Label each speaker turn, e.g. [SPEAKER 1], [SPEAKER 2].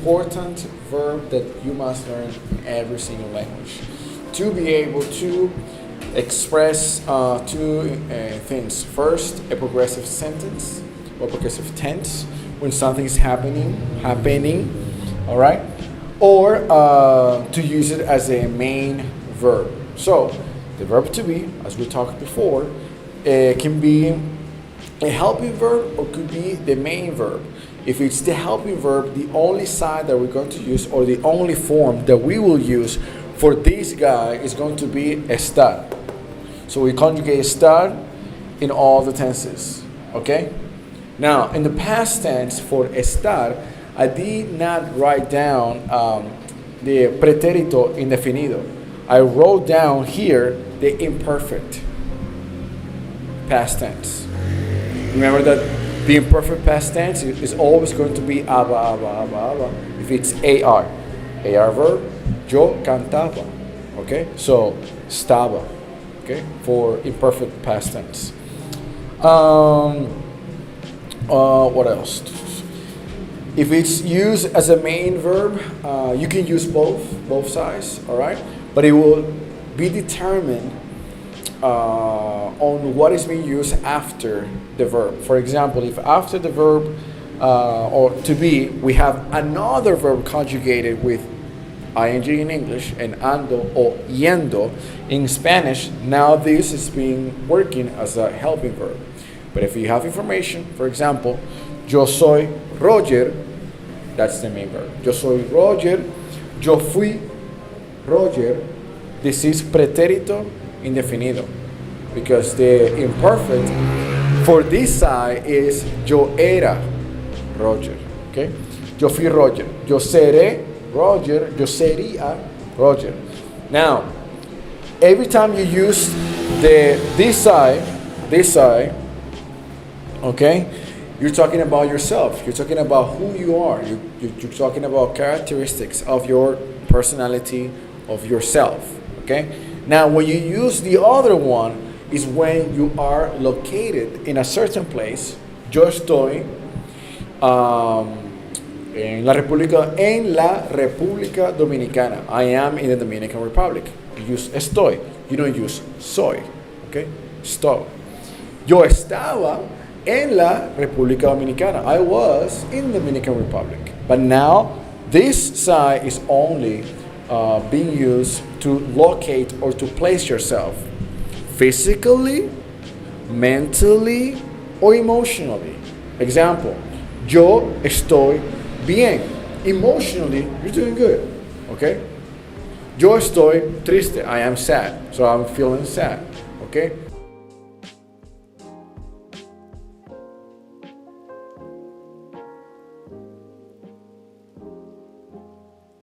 [SPEAKER 1] important verb that you must learn in every single language to be able to express two things. First, a progressive sentence or progressive tense when something is happening, all right? Or to use it as a main verb. So, the verb to be, as we talked before, can be a helping verb or could be the main verb. If it's the helping verb, the only side that we're going to use or the only form that we will use for this guy is going to be estar. So we conjugate estar in all the tenses, okay? Now, in the past tense for estar, I did not write down the pretérito indefinido. I wrote down here the imperfect past tense. Remember that the imperfect past tense is always going to be aba. If it's AR verb, yo cantaba. Okay, so estaba. Okay, for imperfect past tense. What else? If it's used as a main verb, you can use both sides. All right, but it will be determined on what is being used after the verb. For example, if after the verb or to be, we have another verb conjugated with ing in English and ando or yendo in Spanish, now this is working as a helping verb. But if you have information, for example, yo soy Roger, that's the main verb. Yo soy Roger, yo fui Roger, this is pretérito indefinido, because the imperfect for this side is yo era Roger. Okay, yo fui Roger, yo seré Roger, yo sería Roger. Now, every time you use this side, okay, you're talking about yourself. You're talking about who you are. You're talking about characteristics of your personality, of yourself. Okay. Now, when you use the other one, is when you are located in a certain place. Yo estoy en la República Dominicana. I am in the Dominican Republic. You use estoy. You don't use soy. Okay? Estoy. Yo estaba en la República Dominicana. I was in the Dominican Republic. But now, this side is only being used to locate or to place yourself physically, mentally, or emotionally. Example, yo estoy bien. Emotionally, you're doing good. Okay? Yo estoy triste. I am sad. So I'm feeling sad. Okay?